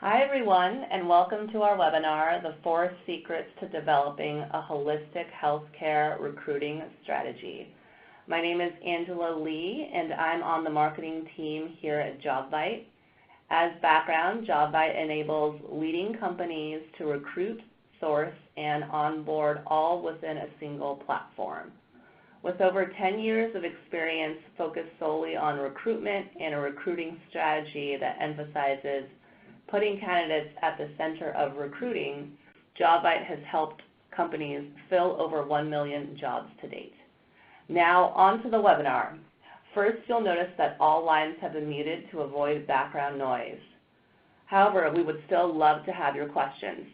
Hi everyone, and welcome to our webinar, The 4 Secrets to Developing a Holistic Healthcare Recruiting Strategy. My name is Angela Lee, and I'm on the marketing team here at Jobvite. As background, Jobvite enables leading companies to recruit, source, and onboard all within a single platform. With over 10 years of experience focused solely on recruitment and a recruiting strategy that emphasizes putting candidates at the center of recruiting, Jobvite has helped companies fill over 1 million jobs to date. Now on to the webinar. First, you'll notice that all lines have been muted to avoid background noise. However, we would still love to have your questions.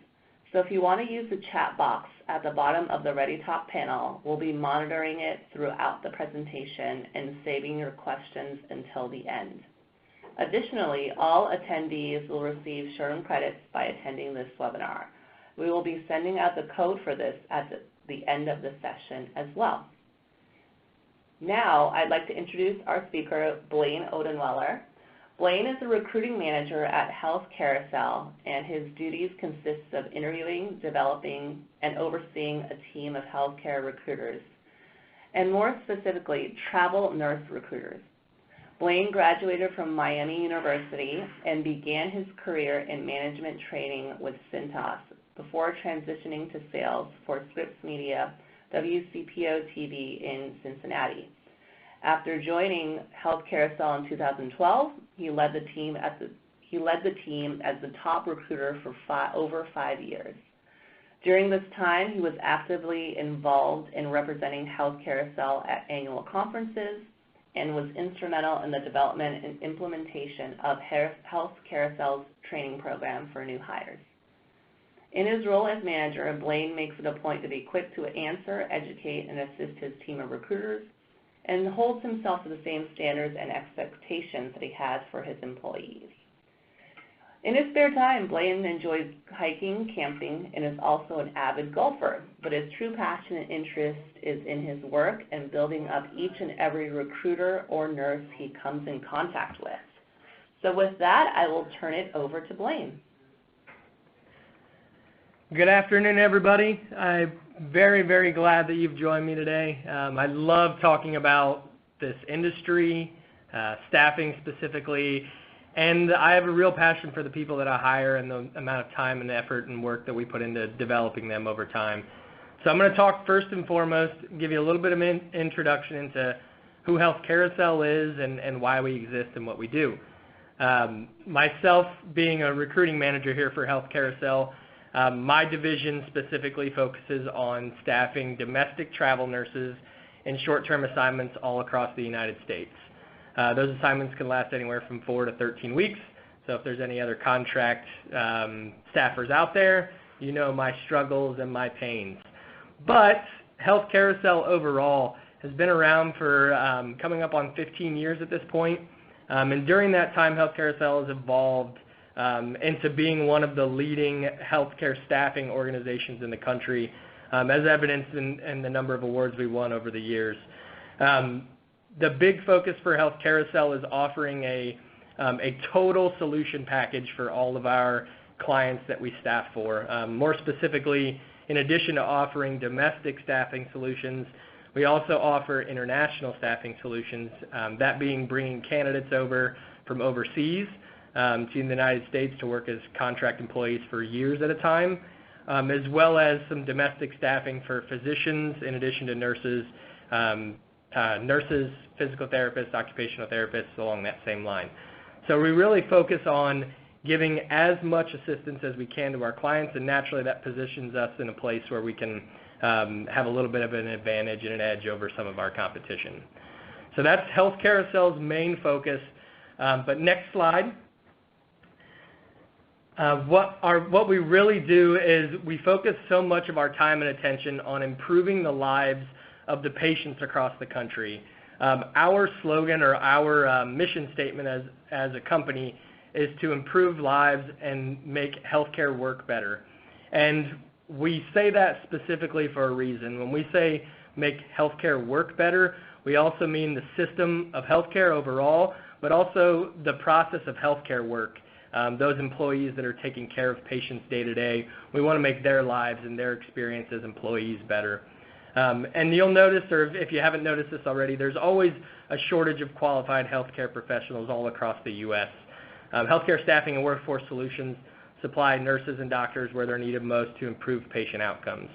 So if you want to use the chat box at the bottom of the ReadyTalk panel, we'll be monitoring it throughout the presentation and saving your questions until the end. Additionally, all attendees will receive Sherm credits by attending this webinar. We will be sending out the code for this at the end of the session as well. Now, I'd like to introduce our speaker, Blaine Odenweller. Blaine is a recruiting manager at Health Carousel, and his duties consist of interviewing, developing, and overseeing a team of healthcare recruiters, and more specifically, travel nurse recruiters. Blaine graduated from Miami University and began his career in management training with Cintas before transitioning to sales for Scripps Media, WCPO TV in Cincinnati. After joining Health Carousel in 2012, he led the team as the top recruiter for over 5 years. During this time, he was actively involved in representing Health Carousel at annual conferences and was instrumental in the development and implementation of Health Carousel's training program for new hires. In his role as manager, Blaine makes it a point to be quick to answer, educate, and assist his team of recruiters, and holds himself to the same standards and expectations that he has for his employees. In his spare time, Blaine enjoys hiking, camping, and is also an avid golfer, but his true passion and interest is in his work and building up each and every recruiter or nurse he comes in contact with. So with that, I will turn it over to Blaine. Good afternoon, everybody. I'm very, very glad that you've joined me today. I love talking about this industry, staffing specifically, and I have a real passion for the people that I hire and the amount of time and effort and work that we put into developing them over time. So I'm going to talk first and foremost, give you a little bit of an introduction into who Health Carousel is and why we exist and what we do. Myself being a recruiting manager here for Health Carousel, my division specifically focuses on staffing domestic travel nurses in short-term assignments all across the United States. Those assignments can last anywhere from 4 to 13 weeks. So if there's any other contract staffers out there, you know my struggles and my pains. But Health Carousel overall has been around for coming up on 15 years at this point. And during that time, Health Carousel has evolved into being one of the leading healthcare staffing organizations in the country, as evidenced in the number of awards we won over the years. The big focus for Health Carousel is offering a total solution package for all of our clients that we staff for. More specifically, in addition to offering domestic staffing solutions, we also offer international staffing solutions, that being bringing candidates over from overseas to the United States to work as contract employees for years at a time, as well as some domestic staffing for physicians in addition to nurses, nurses, physical therapists, occupational therapists along that same line. So we really focus on giving as much assistance as we can to our clients, and naturally that positions us in a place where we can have a little bit of an advantage and an edge over some of our competition. So that's Health Carousel's main focus. But next slide. What we really do is we focus so much of our time and attention on improving the lives of the patients across the country. Our slogan or our mission statement as a company is to improve lives and make healthcare work better. And we say that specifically for a reason. When we say make healthcare work better, we also mean the system of healthcare overall, but also the process of healthcare work. those employees that are taking care of patients day to day. We want to make their lives and their experience as employees better. And you'll notice, or if you haven't noticed this already, there's always a shortage of qualified healthcare professionals all across the U.S. Healthcare staffing and workforce solutions supply nurses and doctors where they're needed most to improve patient outcomes.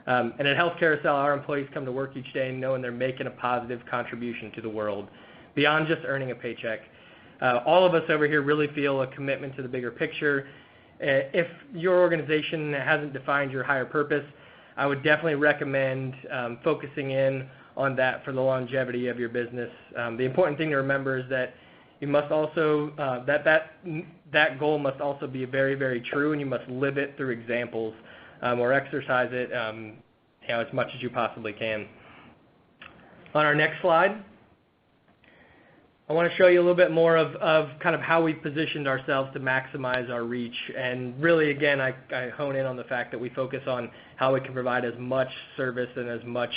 And at Health Carousel, our employees come to work each day knowing they're making a positive contribution to the world, beyond just earning a paycheck. All of us over here really feel a commitment to the bigger picture. If your organization hasn't defined your higher purpose, I would definitely recommend focusing in on that for the longevity of your business. The important thing to remember is that you must also that goal must also be very, very true, and you must live it through examples or exercise it as much as you possibly can. On our next slide, I want to show you a little bit more of kind of how we positioned ourselves to maximize our reach. And really, again, I hone in on the fact that we focus on how we can provide as much service and as much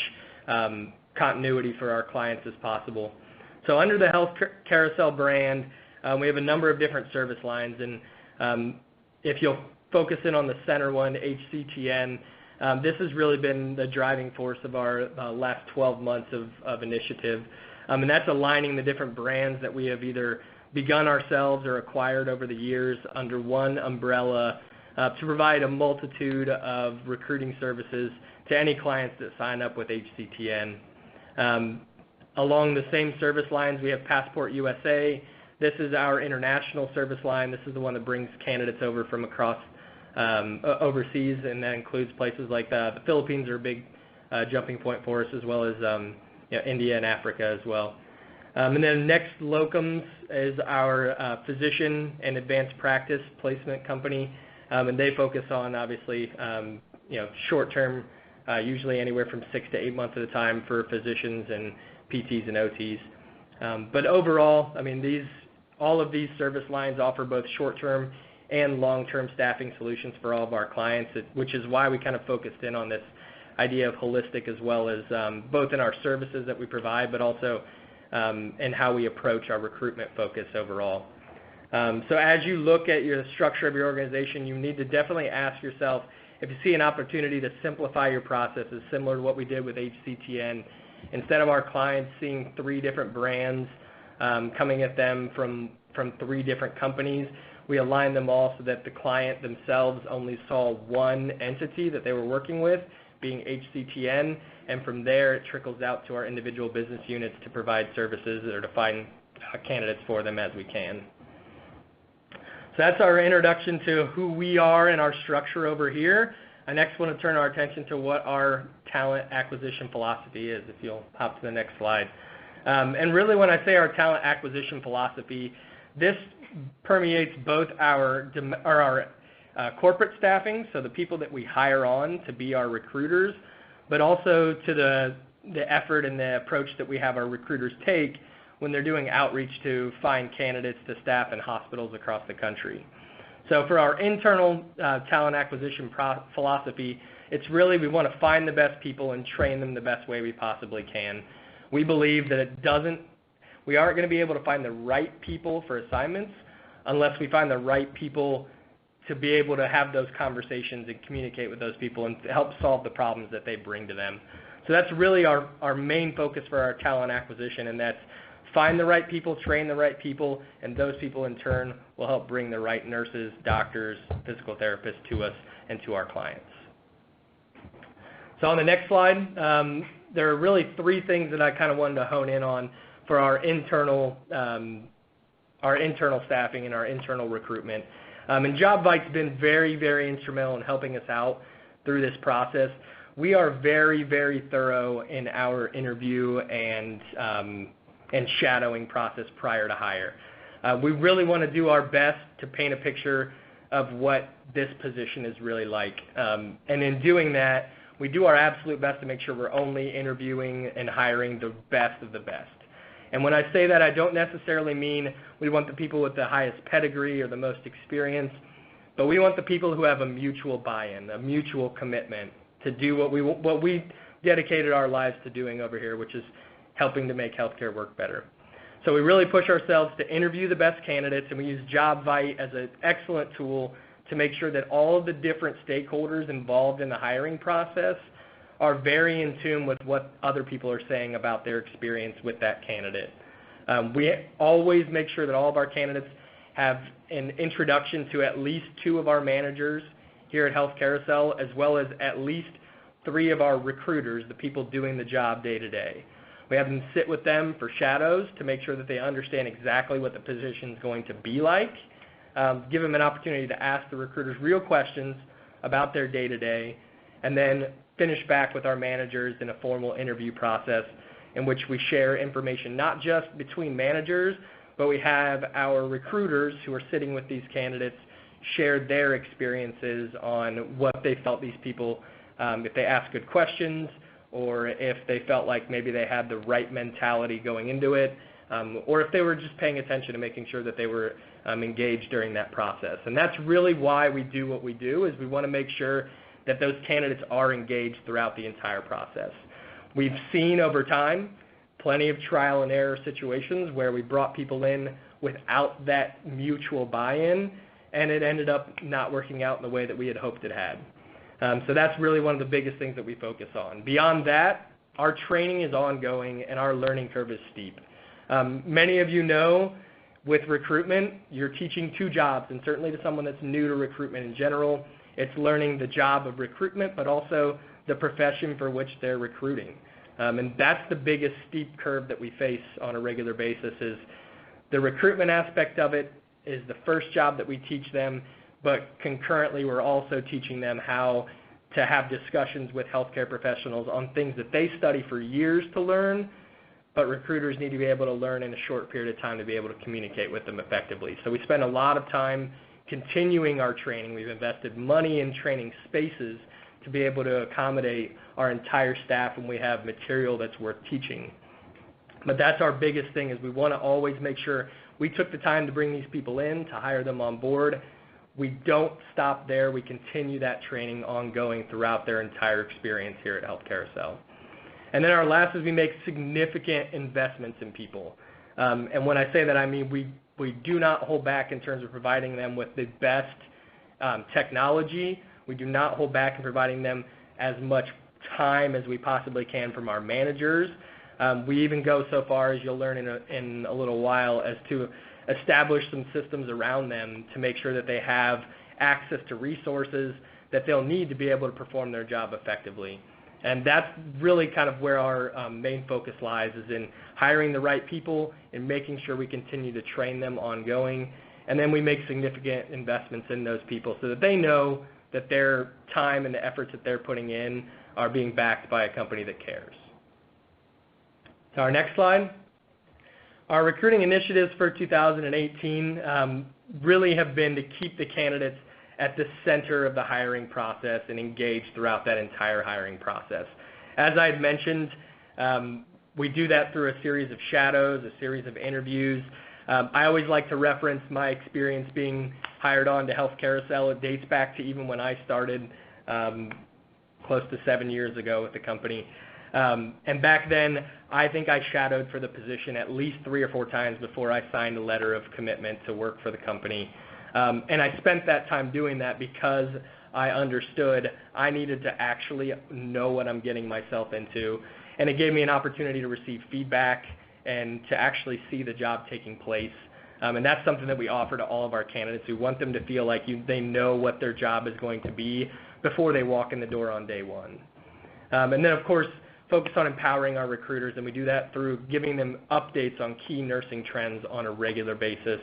continuity for our clients as possible. So under the Health Carousel brand, we have a number of different service lines. And if you'll focus in on the center one, HCTN, this has really been the driving force of our last 12 months of initiative. And that's aligning the different brands that we have either begun ourselves or acquired over the years under one umbrella to provide a multitude of recruiting services to any clients that sign up with HCTN. Along the same service lines, we have Passport USA. This is our international service line. This is the one that brings candidates over from across overseas, and that includes places like the Philippines are a big jumping point for us, as well as India and Africa as well. And then Next Locums is our physician and advanced practice placement company, and they focus on obviously short-term, usually anywhere from 6 to 8 months at a time for physicians and PTs and OTs. But overall, I mean, all of these service lines offer both short-term and long-term staffing solutions for all of our clients, which is why we kind of focused in on this idea of holistic, as well as both in our services that we provide, but also in how we approach our recruitment focus overall. So as you look at the structure of your organization, you need to definitely ask yourself if you see an opportunity to simplify your processes, similar to what we did with HCTN. Instead of our clients seeing 3 different brands coming at them from 3 different companies, we aligned them all so that the client themselves only saw one entity that they were working with, being HCTN, and from there it trickles out to our individual business units to provide services or to find candidates for them as we can. So that's our introduction to who we are and our structure over here. I next want to turn our attention to what our talent acquisition philosophy is, if you'll hop to the next slide. And really, when I say our talent acquisition philosophy, this permeates both our corporate staffing, so the people that we hire on to be our recruiters, but also to the effort and the approach that we have our recruiters take when they're doing outreach to find candidates to staff in hospitals across the country. So for our internal talent acquisition philosophy, it's really we want to find the best people and train them the best way we possibly can. We believe that we aren't going to be able to find the right people for assignments unless we find the right people to be able to have those conversations and communicate with those people and help solve the problems that they bring to them. So that's really our main focus for our talent acquisition, and that's find the right people, train the right people, and those people in turn will help bring the right nurses, doctors, physical therapists to us and to our clients. So on the next slide, there are really 3 things that I kind of wanted to hone in on for our internal staffing and our internal recruitment. And Jobvite's been very, very instrumental in helping us out through this process. We are very, very thorough in our interview and shadowing process prior to hire. We really want to do our best to paint a picture of what this position is really like. And in doing that, we do our absolute best to make sure we're only interviewing and hiring the best of the best. And when I say that, I don't necessarily mean we want the people with the highest pedigree or the most experience, but we want the people who have a mutual buy-in, a mutual commitment to do what we dedicated our lives to doing over here, which is helping to make healthcare work better. So we really push ourselves to interview the best candidates, and we use Jobvite as an excellent tool to make sure that all of the different stakeholders involved in the hiring process are very in tune with what other people are saying about their experience with that candidate. We always make sure that all of our candidates have an introduction to at least 2 of our managers here at Health Carousel, as well as at least 3 of our recruiters, the people doing the job day to day. We have them sit with them for shadows to make sure that they understand exactly what the position is going to be like. Give them an opportunity to ask the recruiters real questions about their day to day, and then finish back with our managers in a formal interview process in which we share information not just between managers, but we have our recruiters who are sitting with these candidates share their experiences on what they felt these people, if they asked good questions, or if they felt like maybe they had the right mentality going into it, or if they were just paying attention to making sure that they were engaged during that process. And that's really why we do what we do, is we want to make sure that those candidates are engaged throughout the entire process. We've seen over time plenty of trial and error situations where we brought people in without that mutual buy-in, and it ended up not working out in the way that we had hoped it had. So that's really one of the biggest things that we focus on. Beyond that, our training is ongoing and our learning curve is steep. Many of you know with recruitment, you're teaching 2 jobs, and certainly to someone that's new to recruitment in general, it's learning the job of recruitment, but also the profession for which they're recruiting. And that's the biggest steep curve that we face on a regular basis, is the recruitment aspect of it is the first job that we teach them, but concurrently we're also teaching them how to have discussions with healthcare professionals on things that they study for years to learn, but recruiters need to be able to learn in a short period of time to be able to communicate with them effectively. So we spend a lot of time continuing our training. We've invested money in training spaces to be able to accommodate our entire staff when we have material that's worth teaching. But that's our biggest thing, is we want to always make sure we took the time to bring these people in, to hire them on board. We don't stop there. We continue that training ongoing throughout their entire experience here at Health Carousel. And then our last is we make significant investments in people. And when I say that, I mean we do not hold back in terms of providing them with the best technology. We do not hold back in providing them as much time as we possibly can from our managers. We even go so far, as you'll learn in a little while, as to establish some systems around them to make sure that they have access to resources that they'll need to be able to perform their job effectively. And that's really kind of where our main focus lies, is in hiring the right people and making sure we continue to train them ongoing. And then we make significant investments in those people so that they know that their time and the efforts that they're putting in are being backed by a company that cares. So our next slide. Our recruiting initiatives for 2018 really have been to keep the candidates at the center of the hiring process and engaged throughout that entire hiring process. As I had mentioned, we do that through a series of shadows, a series of interviews. I always like to reference my experience being hired on to Health Carousel. It dates back to even when I started close to 7 years ago with the company. And back then, I think I shadowed for the position at least 3 or 4 times before I signed a letter of commitment to work for the company. And I spent that time doing that because I understood I needed to actually know what I'm getting myself into. And it gave me an opportunity to receive feedback and to actually see the job taking place. And that's something that we offer to all of our candidates. We want them to feel like they know what their job is going to be before they walk in the door on day one. And then, of course, focus on empowering our recruiters, and we do that through giving them updates on key nursing trends on a regular basis.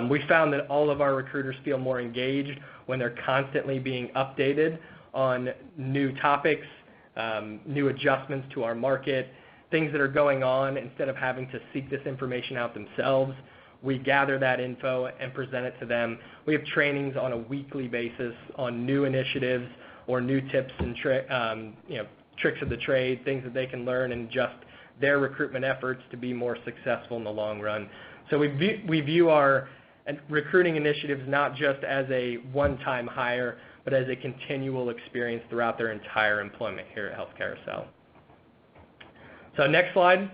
We found that all of our recruiters feel more engaged when they're constantly being updated on new topics, new adjustments to our market, things that are going on. Instead of having to seek this information out themselves, we gather that info and present it to them. We have trainings on a weekly basis on new initiatives or new tips and tricks of the trade, things that they can learn and adjust their recruitment efforts to be more successful in the long run. So we view our recruiting initiatives not just as a one-time hire, but as a continual experience throughout their entire employment here at Health Carousel. So next slide.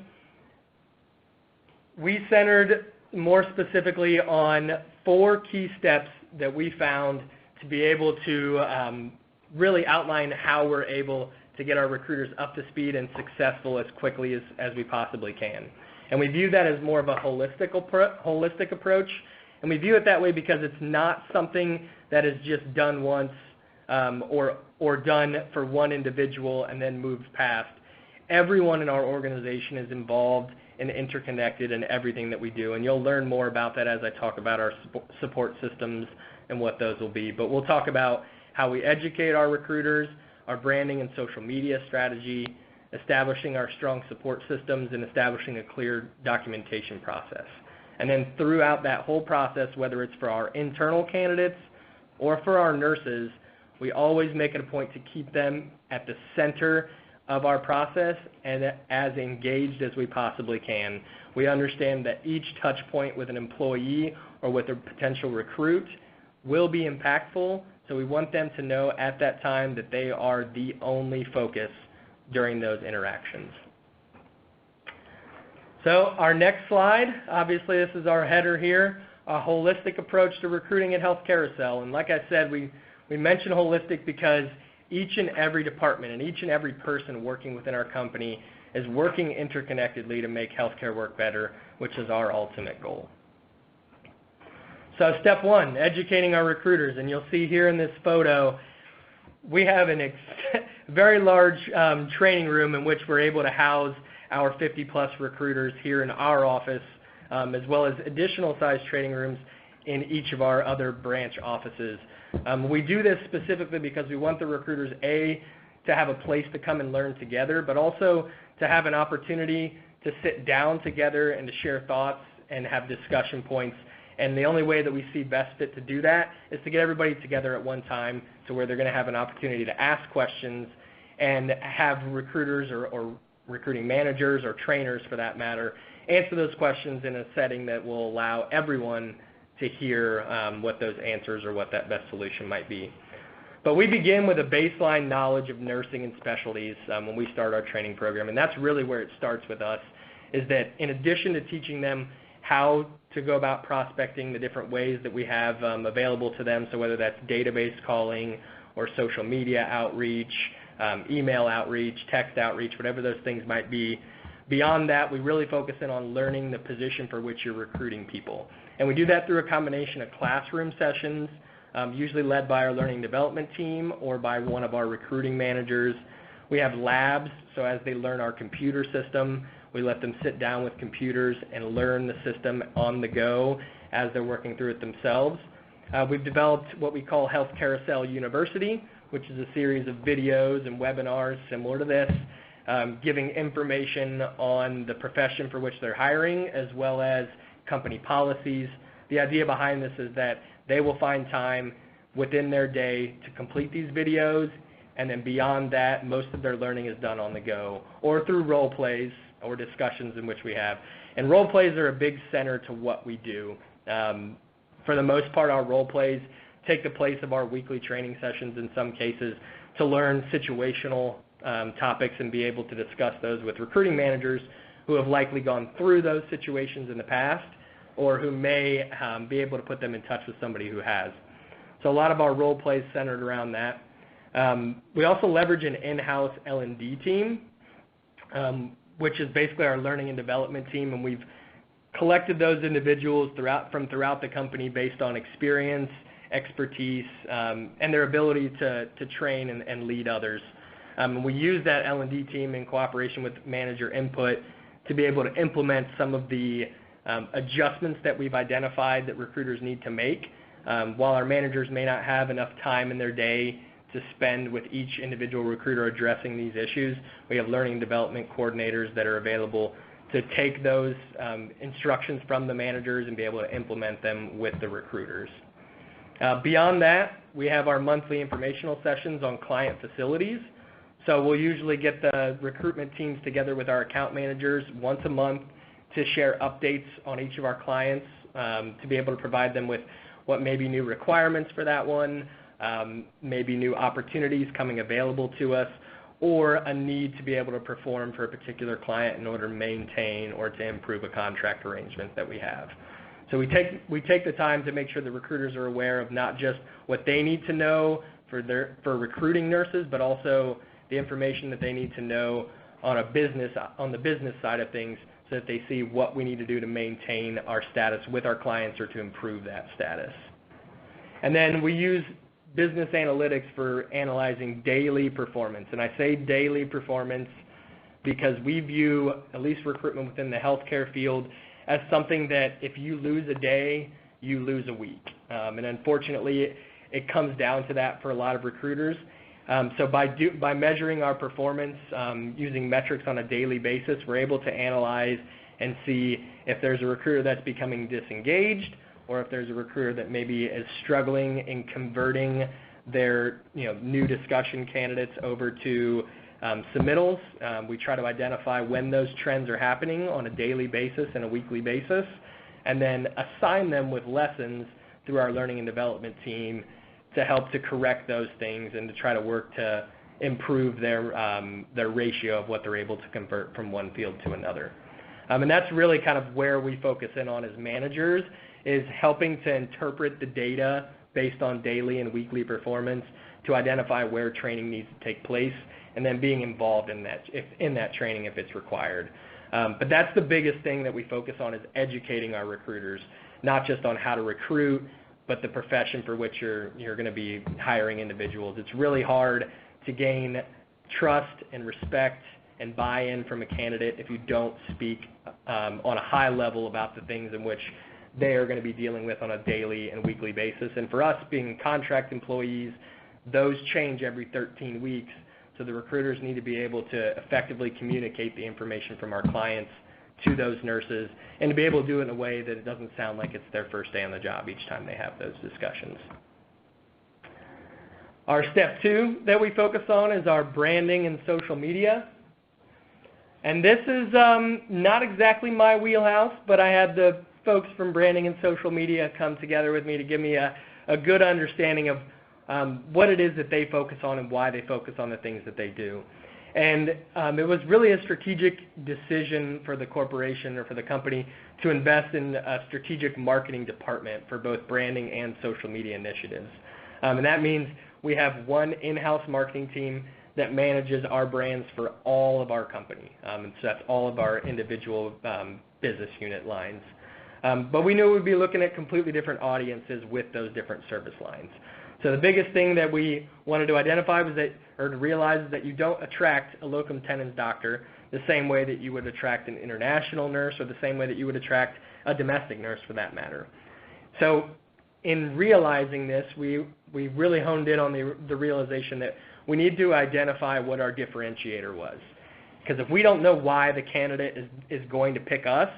we centered more specifically on 4 key steps that we found to be able to really outline how we're able to get our recruiters up to speed and successful as quickly as we possibly can. And we view that as more of a holistic approach, and we view it that way because it's not something that is just done once or done for one individual and then moved past. Everyone in our organization is involved and interconnected in everything that we do, and you'll learn more about that as I talk about our support systems and what those will be. But we'll talk about how we educate our recruiters, our branding and social media strategy, establishing our strong support systems, and establishing a clear documentation process. And then throughout that whole process, whether it's for our internal candidates or for our nurses, we always make it a point to keep them at the center of our process and as engaged as we possibly can. We understand that each touch point with an employee or with a potential recruit will be impactful, so we want them to know at that time that they are the only focus during those interactions. So our next slide, obviously this is our header here, a holistic approach to recruiting at Health Carousel. And like I said, we mention holistic because each and every department and each and every person working within our company is working interconnectedly to make healthcare work better, which is our ultimate goal. So step 1, educating our recruiters. And you'll see here in this photo, we have a very large training room in which we're able to house our 50-plus recruiters here in our office, as well as additional size training rooms in each of our other branch offices. We do this specifically because we want the recruiters, A, to have a place to come and learn together, but also to have an opportunity to sit down together and to share thoughts and have discussion points. And the only way that we see best fit to do that is to get everybody together at one time to where they're going to have an opportunity to ask questions and have recruiters or recruiting managers or trainers, for that matter, answer those questions in a setting that will allow everyone to hear what those answers or what that best solution might be. But we begin with a baseline knowledge of nursing and specialties when we start our training program, and that's really where it starts with us, is that in addition to teaching them how to go about prospecting, the different ways that we have available to them, so whether that's database calling or social media outreach, email outreach, text outreach, whatever those things might be. Beyond that, we really focus in on learning the position for which you're recruiting people. And we do that through a combination of classroom sessions, usually led by our learning development team or by one of our recruiting managers. We have labs, so as they learn our computer system, we let them sit down with computers and learn the system on the go as they're working through it themselves. We've developed what we call Health Carousel University, which is a series of videos and webinars similar to this, giving information on the profession for which they're hiring, as well as company policies. The idea behind this is that they will find time within their day to complete these videos, and then beyond that, most of their learning is done on the go or through role plays or discussions in which we have. And role plays are a big center to what we do. For the most part, our role plays take the place of our weekly training sessions in some cases to learn situational topics and be able to discuss those with recruiting managers who have likely gone through those situations in the past or who may be able to put them in touch with somebody who has. So a lot of our role plays centered around that. We also leverage an in-house L&D team, which is basically our learning and development team, and we've collected those individuals from throughout the company based on experience, expertise, and their ability to train and lead others. We use that L&D team in cooperation with manager input to be able to implement some of the adjustments that we've identified that recruiters need to make. While our managers may not have enough time in their day to spend with each individual recruiter addressing these issues, we have learning and development coordinators that are available to take those instructions from the managers and be able to implement them with the recruiters. Beyond that, we have our monthly informational sessions on client facilities. So we'll usually get the recruitment teams together with our account managers once a month to share updates on each of our clients, to be able to provide them with what may be new requirements for that one, maybe new opportunities coming available to us, or a need to be able to perform for a particular client in order to maintain or to improve a contract arrangement that we have. So we take the time to make sure the recruiters are aware of not just what they need to know for recruiting nurses, but also the information that they need to know on the business side of things, so that they see what we need to do to maintain our status with our clients or to improve that status. And then we use business analytics for analyzing daily performance. And I say daily performance because we view at least recruitment within the healthcare field as something that if you lose a day, you lose a week. And unfortunately, it comes down to that for a lot of recruiters. So by measuring our performance using metrics on a daily basis, we're able to analyze and see if there's a recruiter that's becoming disengaged, or if there's a recruiter that maybe is struggling in converting their new discussion candidates over to submittals. We try to identify when those trends are happening on a daily basis and a weekly basis, and then assign them with lessons through our learning and development team to help to correct those things and to try to work to improve their ratio of what they're able to convert from one field to another. And that's really kind of where we focus in on as managers, is helping to interpret the data based on daily and weekly performance to identify where training needs to take place, and then being involved in that training if it's required. But that's the biggest thing that we focus on, is educating our recruiters, not just on how to recruit, but the profession for which you're going to be hiring individuals. It's really hard to gain trust and respect and buy-in from a candidate if you don't speak on a high level about the things in which they are going to be dealing with on a daily and weekly basis. And for us, being contract employees, those change every 13 weeks, so the recruiters need to be able to effectively communicate the information from our clients to those nurses, and to be able to do it in a way that it doesn't sound like it's their first day on the job each time they have those discussions. Our step 2 that we focus on is our branding and social media. And this is not exactly my wheelhouse, but I had the folks from branding and social media come together with me to give me a good understanding of what it is that they focus on and why they focus on the things that they do. And it was really a strategic decision for the corporation or for the company to invest in a strategic marketing department for both branding and social media initiatives. And that means we have one in-house marketing team that manages our brands for all of our company. And so that's all of our individual business unit lines. But we knew we'd be looking at completely different audiences with those different service lines. So the biggest thing that we wanted to identify was that, or to realize, is that you don't attract a locum tenens doctor the same way that you would attract an international nurse, or the same way that you would attract a domestic nurse for that matter. So in realizing this, we really honed in on the realization that we need to identify what our differentiator was. Because if we don't know why the candidate is going to pick us,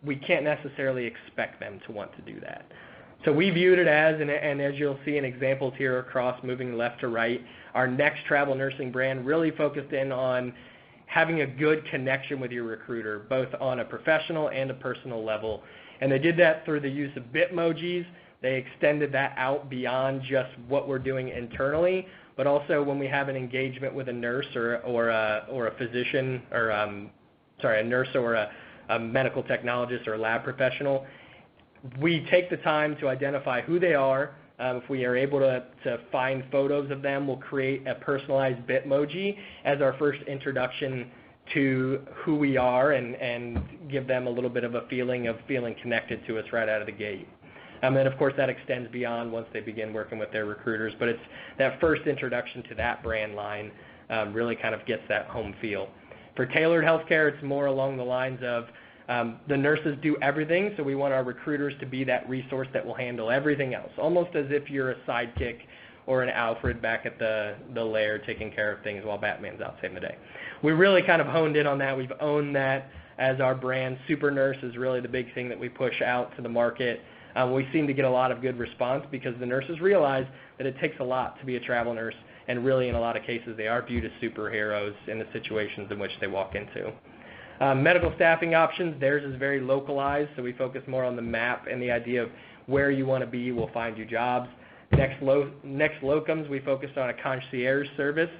we can't necessarily expect them to want to do that. So we viewed it as, and as you'll see in examples here across moving left to right, our Next Travel Nursing brand really focused in on having a good connection with your recruiter, both on a professional and a personal level. And they did that through the use of Bitmojis. They extended that out beyond just what we're doing internally, but also when we have an engagement with a nurse or a physician, or a nurse or a medical technologist or a lab professional, we take the time to identify who they are. If we are able to find photos of them, we'll create a personalized Bitmoji as our first introduction to who we are, and give them a little bit of a feeling connected to us right out of the gate. And of course that extends beyond once they begin working with their recruiters, but it's that first introduction to that brand line really kind of gets that home feel. For tailored healthcare, it's more along the lines of the nurses do everything, so we want our recruiters to be that resource that will handle everything else, almost as if you're a sidekick or an Alfred back at the lair taking care of things while Batman's out saving the day. We really kind of honed in on that. We've owned that as our brand. Super Nurse is really the big thing that we push out to the market. We seem to get a lot of good response because the nurses realize that it takes a lot to be a travel nurse, and really in a lot of cases they are viewed as superheroes in the situations in which they walk into. Medical staffing options, theirs is very localized, so we focus more on the map and the idea of where you want to be will find you jobs. Next Locums, we focused on a concierge service.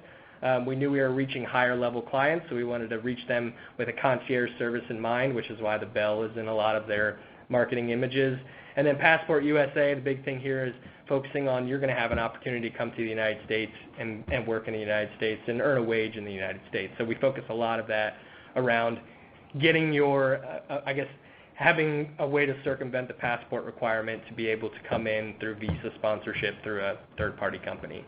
We knew we were reaching higher level clients, so we wanted to reach them with a concierge service in mind, which is why the bell is in a lot of their marketing images. And then Passport USA, the big thing here is focusing on you're going to have an opportunity to come to the United States and work in the United States and earn a wage in the United States. So we focus a lot of that around getting your, having a way to circumvent the passport requirement to be able to come in through visa sponsorship through a third-party company.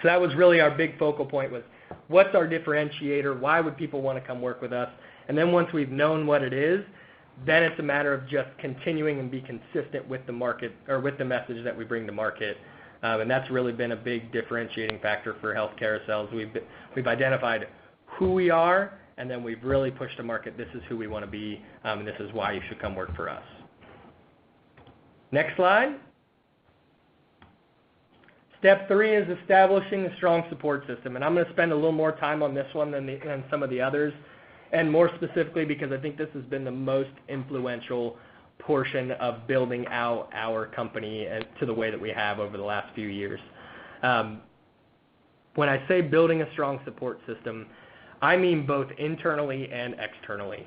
So that was really our big focal point, was what's our differentiator, why would people want to come work with us? And then once we've known what it is, then it's a matter of just continuing and be consistent with the market, or with the message that we bring to market. And that's really been a big differentiating factor for Health Carousels. We've identified who we are, and then we've really pushed to market, this is who we want to be, and this is why you should come work for us. Next slide. Step 3 is establishing a strong support system, and I'm going to spend a little more time on this one than some of the others, and more specifically because I think this has been the most influential portion of building out our company to the way that we have over the last few years. When I say building a strong support system, I mean both internally and externally.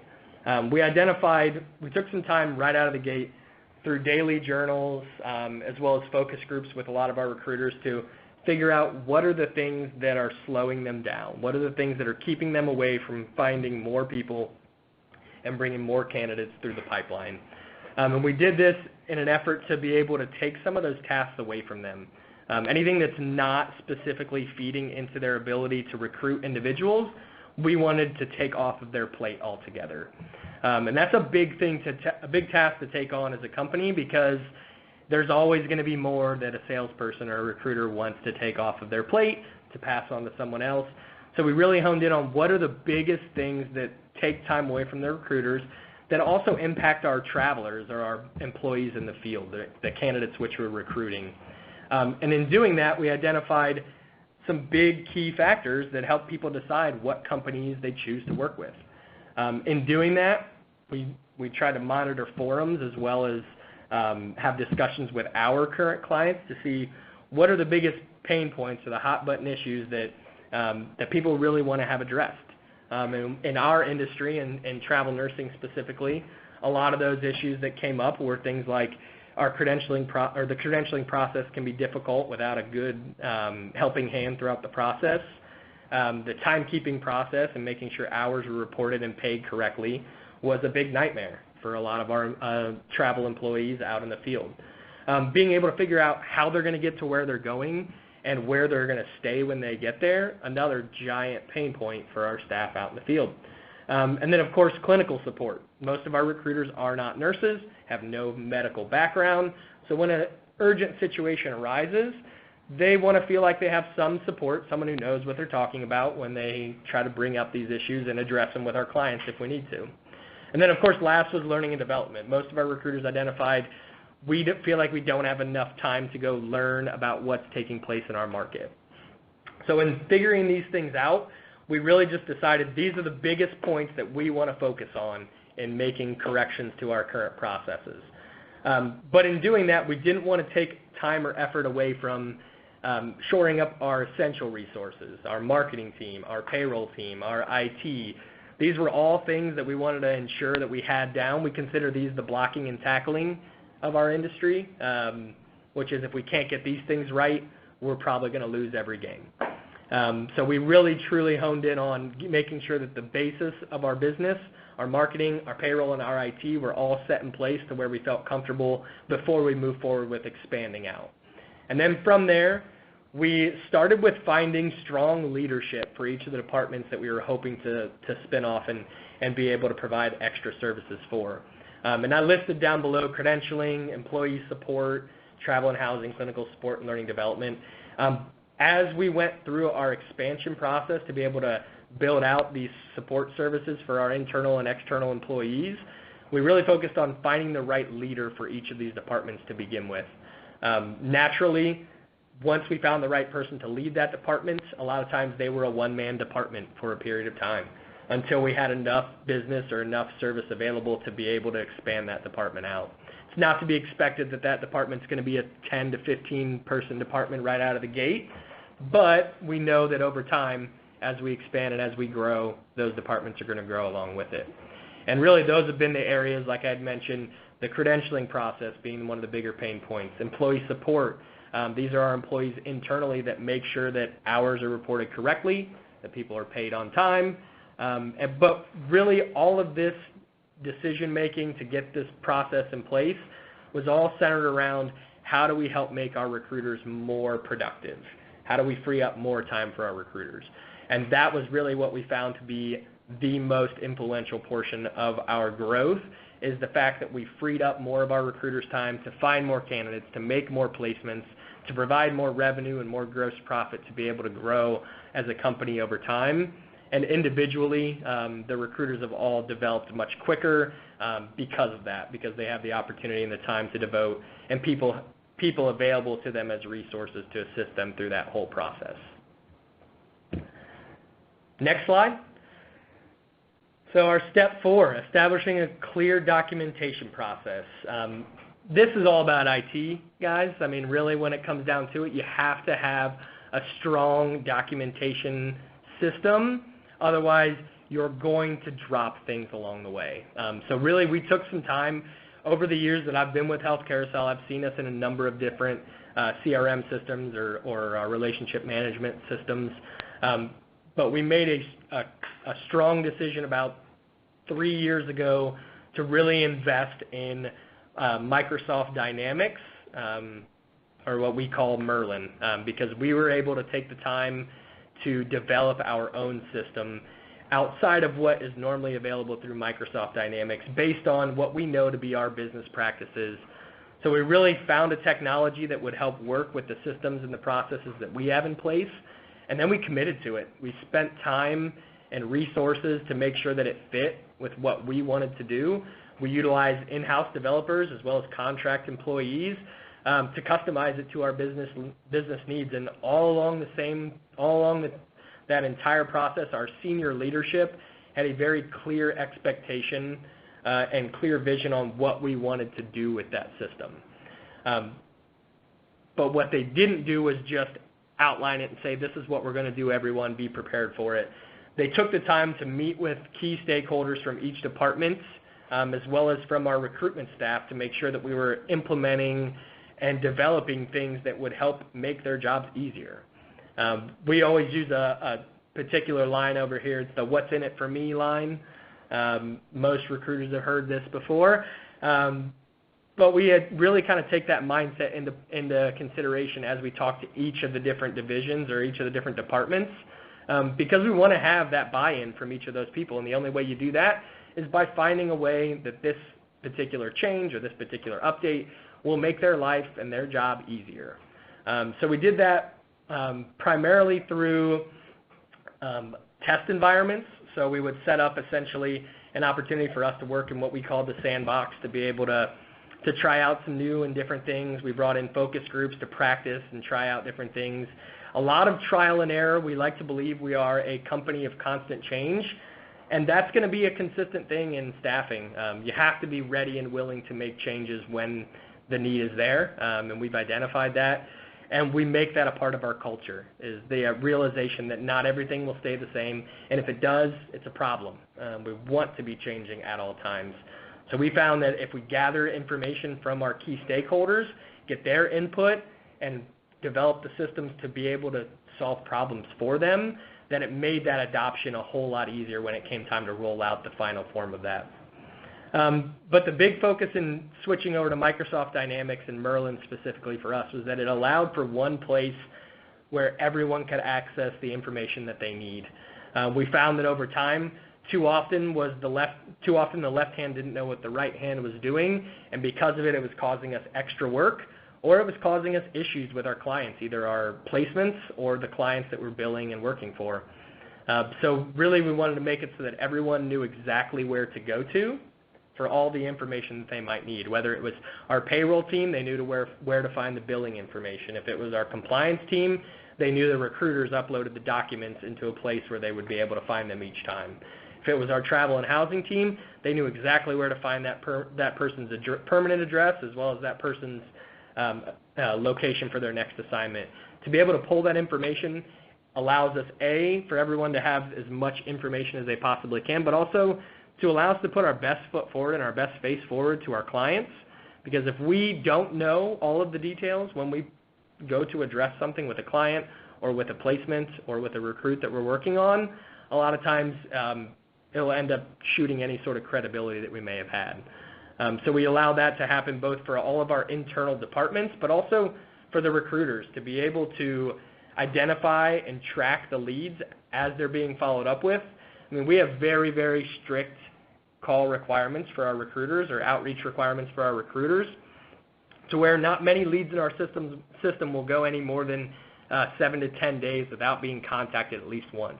We took some time right out of the gate through daily journals, as well as focus groups with a lot of our recruiters to figure out what are the things that are slowing them down, what are the things that are keeping them away from finding more people and bringing more candidates through the pipeline. And we did this in an effort to be able to take some of those tasks away from them. Anything that's not specifically feeding into their ability to recruit individuals, we wanted to take off of their plate altogether. And that's a big thing, a big task to take on as a company, because there's always going to be more that a salesperson or a recruiter wants to take off of their plate to pass on to someone else. So we really honed in on what are the biggest things that take time away from their recruiters that also impact our travelers or our employees in the field, the candidates which we're recruiting. And in doing that, we identified some big key factors that help people decide what companies they choose to work with. In doing that, we try to monitor forums as well as have discussions with our current clients to see what are the biggest pain points or the hot button issues that people really want to have addressed. In our industry and travel nursing specifically, a lot of those issues that came up were things like our the credentialing process can be difficult without a good helping hand throughout the process. The timekeeping process and making sure hours were reported and paid correctly was a big nightmare for a lot of our travel employees out in the field. Being able to figure out how they're going to get to where they're going and where they're going to stay when they get there, another giant pain point for our staff out in the field. And then, of course, clinical support. Most of our recruiters are not nurses, have no medical background, so when an urgent situation arises, they want to feel like they have some support, someone who knows what they're talking about when they try to bring up these issues and address them with our clients if we need to. And then, of course, last was learning and development. Most of our recruiters identified we feel like we don't have enough time to go learn about what's taking place in our market. So in figuring these things out, we really just decided these are the biggest points that we want to focus on in making corrections to our current processes. But in doing that, we didn't want to take time or effort away from shoring up our essential resources, our marketing team, our payroll team, our IT. These were all things that we wanted to ensure that we had down. We consider these the blocking and tackling of our industry, which is if we can't get these things right, we're probably going to lose every game. So we really truly honed in on making sure that the basis of our business, our marketing, our payroll, and our IT were all set in place to where we felt comfortable before we move forward with expanding out. And then from there, we started with finding strong leadership for each of the departments that we were hoping to spin off and be able to provide extra services for. And I listed down below credentialing, employee support, travel and housing, clinical support, and learning development. As we went through our expansion process to be able to build out these support services for our internal and external employees, we really focused on finding the right leader for each of these departments to begin with. Naturally, once we found the right person to lead that department, a lot of times they were a one-man department for a period of time until we had enough business or enough service available to be able to expand that department out. It's not to be expected that that department's going to be a 10 to 15 person department right out of the gate, but we know that over time, as we expand and as we grow, those departments are going to grow along with it. And really, those have been the areas, like I had mentioned, the credentialing process being one of the bigger pain points, employee support. These are our employees internally that make sure that hours are reported correctly, that people are paid on time. But really, all of this decision-making to get this process in place was all centered around how do we help make our recruiters more productive? How do we free up more time for our recruiters? And that was really what we found to be the most influential portion of our growth, is the fact that we freed up more of our recruiters' time to find more candidates, to make more placements, to provide more revenue and more gross profit to be able to grow as a company over time. And individually, the recruiters have all developed much quicker because of that, because they have the opportunity and the time to devote, and people available to them as resources to assist them through that whole process. Next slide. So our step 4, establishing a clear documentation process. This is all about IT, guys. I mean, really, when it comes down to it, you have to have a strong documentation system. Otherwise, you're going to drop things along the way. So really, we took some time. Over the years that I've been with Health Carousel, I've seen us in a number of different CRM systems or relationship management systems. But we made a strong decision about 3 years ago to really invest in Microsoft Dynamics, or what we call Merlin, because we were able to take the time to develop our own system outside of what is normally available through Microsoft Dynamics based on what we know to be our business practices. So we really found a technology that would help work with the systems and the processes that we have in place, and then we committed to it. We spent time and resources to make sure that it fit with what we wanted to do. We utilized in-house developers as well as contract employees to customize it to our business needs, and all along that entire process, our senior leadership had a very clear expectation and clear vision on what we wanted to do with that system. But what they didn't do was just outline it and say, this is what we're going to do, everyone, be prepared for it. They took the time to meet with key stakeholders from each department, as well as from our recruitment staff, to make sure that we were implementing and developing things that would help make their jobs easier. We always use a particular line over here. It's the "what's in it for me" line. Most recruiters have heard this before. But we had really kind of take that mindset into consideration as we talk to each of the different divisions or each of the different departments, because we want to have that buy-in from each of those people. And the only way you do that is by finding a way that this particular change or this particular update will make their life and their job easier. So we did that primarily through test environments. So we would set up essentially an opportunity for us to work in what we call the sandbox, to be able to try out some new and different things. We brought in focus groups to practice and try out different things. A lot of trial and error. We like to believe we are a company of constant change, and that's going to be a consistent thing in staffing. You have to be ready and willing to make changes when the need is there, and we've identified that. And we make that a part of our culture, is the realization that not everything will stay the same, and if it does, it's a problem. We want to be changing at all times. So we found that if we gather information from our key stakeholders, get their input, and develop the systems to be able to solve problems for them, then it made that adoption a whole lot easier when it came time to roll out the final form of that. But the big focus in switching over to Microsoft Dynamics and Merlin specifically for us was that it allowed for one place where everyone could access the information that they need. We found that over time, too often the left hand didn't know what the right hand was doing, and because of it, it was causing us extra work, or it was causing us issues with our clients, either our placements or the clients that we're billing and working for. So really, we wanted to make it so that everyone knew exactly where to go to for all the information that they might need. Whether it was our payroll team, they knew where to find the billing information. If it was our compliance team, they knew the recruiters uploaded the documents into a place where they would be able to find them each time. If it was our travel and housing team, they knew exactly where to find that person's permanent address, as well as that person's location for their next assignment. To be able to pull that information allows us, A, for everyone to have as much information as they possibly can, but also to allow us to put our best foot forward and our best face forward to our clients. Because if we don't know all of the details when we go to address something with a client or with a placement or with a recruit that we're working on, a lot of times it'll end up shooting any sort of credibility that we may have had. So we allow that to happen both for all of our internal departments, but also for the recruiters to be able to identify and track the leads as they're being followed up with. I mean, we have very, very strict call requirements for our recruiters or outreach requirements for our recruiters to where not many leads in our system will go any more than 7 to 10 days without being contacted at least once.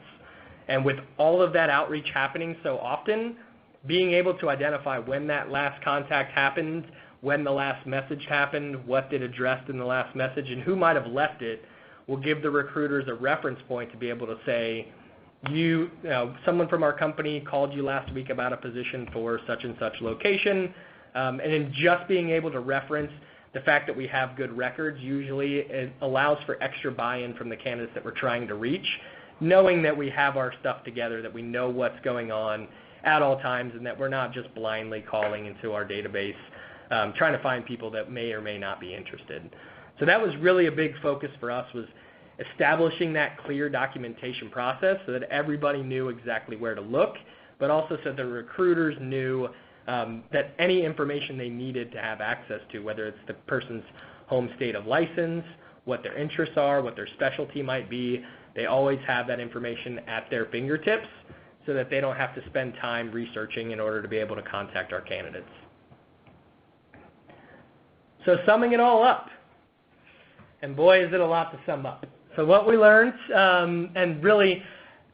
And with all of that outreach happening so often, being able to identify when that last contact happened, when the last message happened, what it addressed in the last message, and who might have left it will give the recruiters a reference point to be able to say, someone from our company called you last week about a position for such and such location. And in just being able to reference the fact that we have good records, usually it allows for extra buy-in from the candidates that we're trying to reach, knowing that we have our stuff together, that we know what's going on at all times, and that we're not just blindly calling into our database, trying to find people that may or may not be interested. So that was really a big focus for us, was establishing that clear documentation process so that everybody knew exactly where to look, but also so the recruiters knew that any information they needed to have access to, whether it's the person's home state of license, what their interests are, what their specialty might be, they always have that information at their fingertips so that they don't have to spend time researching in order to be able to contact our candidates. So summing it all up, and boy is it a lot to sum up. So what we learned, and really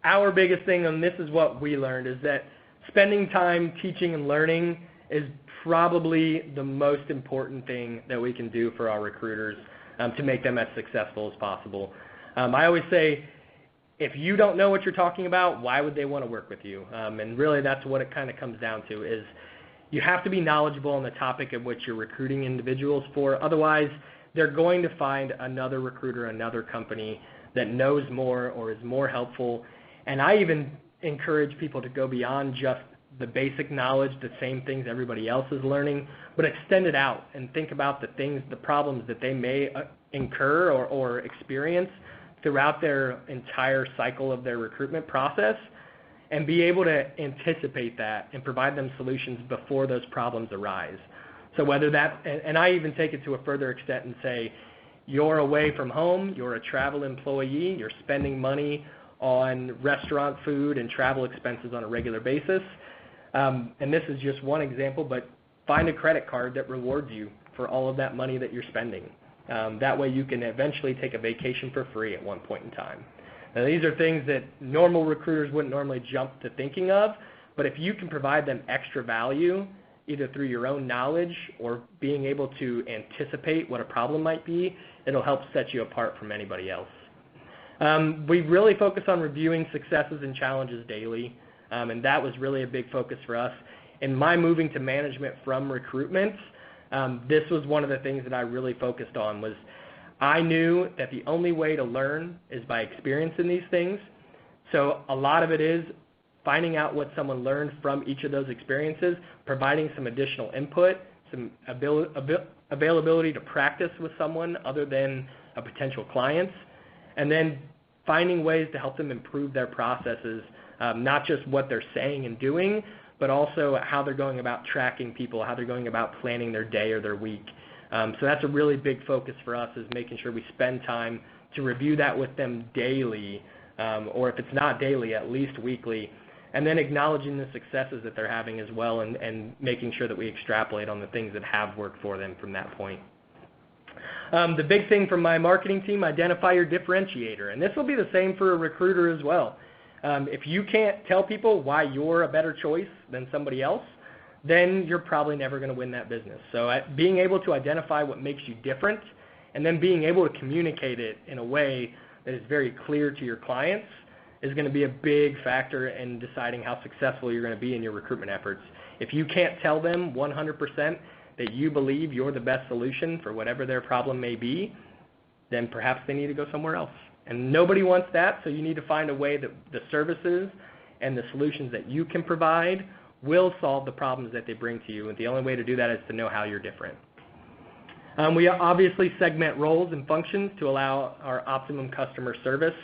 our biggest thing, and this is what we learned, is that spending time teaching and learning is probably the most important thing that we can do for our recruiters to make them as successful as possible. I always say, if you don't know what you're talking about, why would they want to work with you? And really that's what it kind of comes down to, is you have to be knowledgeable on the topic of which you're recruiting individuals for. Otherwise, they're going to find another recruiter, another company that knows more or is more helpful. And I even encourage people to go beyond just the basic knowledge, the same things everybody else is learning, but extend it out and think about the problems that they may incur or experience throughout their entire cycle of their recruitment process, and be able to anticipate that and provide them solutions before those problems arise. So whether that, and I even take it to a further extent and say, you're away from home, you're a travel employee, you're spending money on restaurant food and travel expenses on a regular basis. And this is just one example, but find a credit card that rewards you for all of that money that you're spending. That way you can eventually take a vacation for free at one point in time. Now these are things that normal recruiters wouldn't normally jump to thinking of, but if you can provide them extra value, either through your own knowledge or being able to anticipate what a problem might be, it'll help set you apart from anybody else. We really focus on reviewing successes and challenges daily, and that was really a big focus for us. In my moving to management from recruitment, this was one of the things that I really focused on. Was I knew that the only way to learn is by experiencing these things. So a lot of it is finding out what someone learned from each of those experiences, providing some additional input, some availability to practice with someone other than a potential client, and then finding ways to help them improve their processes, not just what they're saying and doing, but also how they're going about tracking people, how they're going about planning their day or their week. So that's a really big focus for us, is making sure we spend time to review that with them daily, or if it's not daily, at least weekly, and then acknowledging the successes that they're having as well, and making sure that we extrapolate on the things that have worked for them from that point. The big thing from my marketing team, identify your differentiator, and this will be the same for a recruiter as well. If you can't tell people why you're a better choice than somebody else, then you're probably never going to win that business. So being able to identify what makes you different, and then being able to communicate it in a way that is very clear to your clients, is going to be a big factor in deciding how successful you're going to be in your recruitment efforts. If you can't tell them 100% that you believe you're the best solution for whatever their problem may be, then perhaps they need to go somewhere else. And nobody wants that, so you need to find a way that the services and the solutions that you can provide will solve the problems that they bring to you, and the only way to do that is to know how you're different. We obviously segment roles and functions to allow our optimum customer service,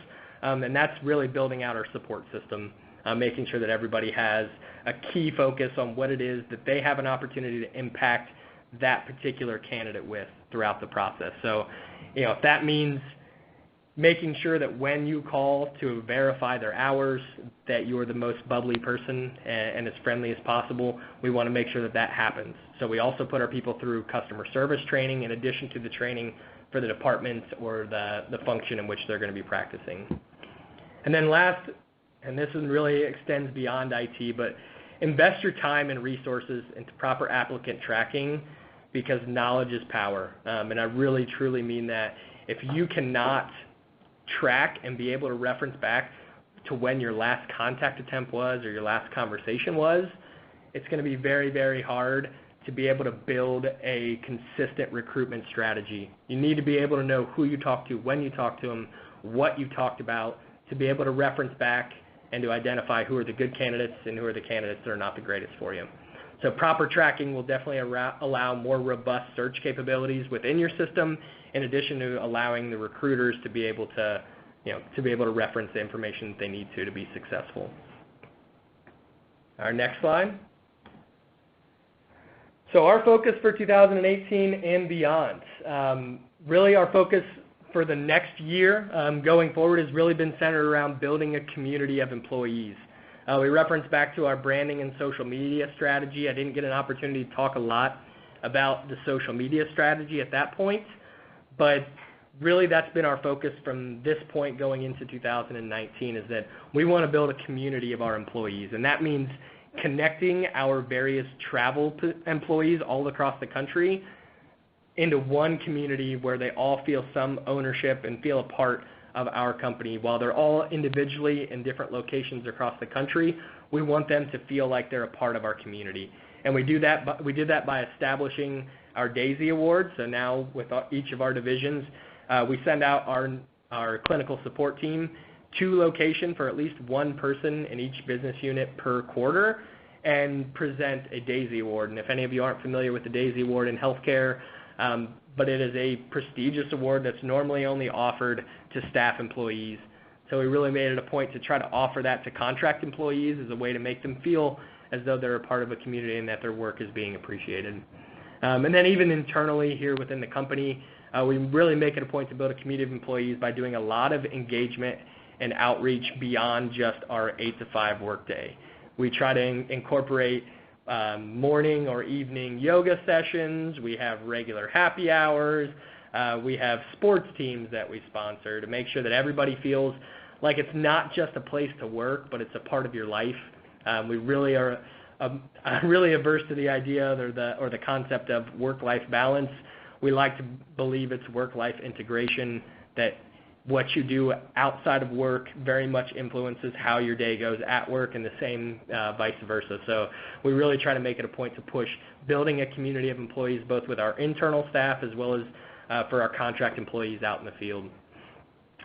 and that's really building out our support system, making sure that everybody has a key focus on what it is that they have an opportunity to impact that particular candidate with throughout the process. So, if that means making sure that when you call to verify their hours, that you're the most bubbly person and as friendly as possible, we want to make sure that that happens. So we also put our people through customer service training in addition to the training for the department or the function in which they're going to be practicing. And then last, and this one really extends beyond IT, but invest your time and resources into proper applicant tracking, because knowledge is power. And I really, truly mean that. If you cannot track and be able to reference back to when your last contact attempt was or your last conversation was, it's going to be very, very hard to be able to build a consistent recruitment strategy. You need to be able to know who you talked to, when you talked to them, what you talked about, to be able to reference back and to identify who are the good candidates and who are the candidates that are not the greatest for you. So proper tracking will definitely allow more robust search capabilities within your system, in addition to allowing the recruiters to be able to, reference the information that they need to be successful. Our next slide. So our focus for 2018 and beyond, really our focus for the next year going forward has really been centered around building a community of employees. We reference back to our branding and social media strategy. I didn't get an opportunity to talk a lot about the social media strategy at that point, but really that's been our focus from this point going into 2019, is that we want to build a community of our employees, and that means connecting our various travel employees all across the country into one community where they all feel some ownership and feel a part of our company. While they're all individually in different locations across the country, we want them to feel like they're a part of our community. And we did that by establishing our Daisy Award. So now with each of our divisions, we send out our clinical support team to location for at least one person in each business unit per quarter and present a Daisy Award. And if any of you aren't familiar with the Daisy Award in healthcare, but it is a prestigious award that's normally only offered to staff employees. So we really made it a point to try to offer that to contract employees as a way to make them feel as though they're a part of a community and that their work is being appreciated. And then even internally here within the company, we really make it a point to build a community of employees by doing a lot of engagement and outreach beyond just our 8 to 5 workday. We try to incorporate morning or evening yoga sessions. We have regular happy hours. We have sports teams that we sponsor to make sure that everybody feels like it's not just a place to work, but it's a part of your life. We really are really averse to the idea or the concept of work-life balance. We like to believe it's work-life integration, that what you do outside of work very much influences how your day goes at work, and the same vice versa. So we really try to make it a point to push building a community of employees, both with our internal staff as well as for our contract employees out in the field.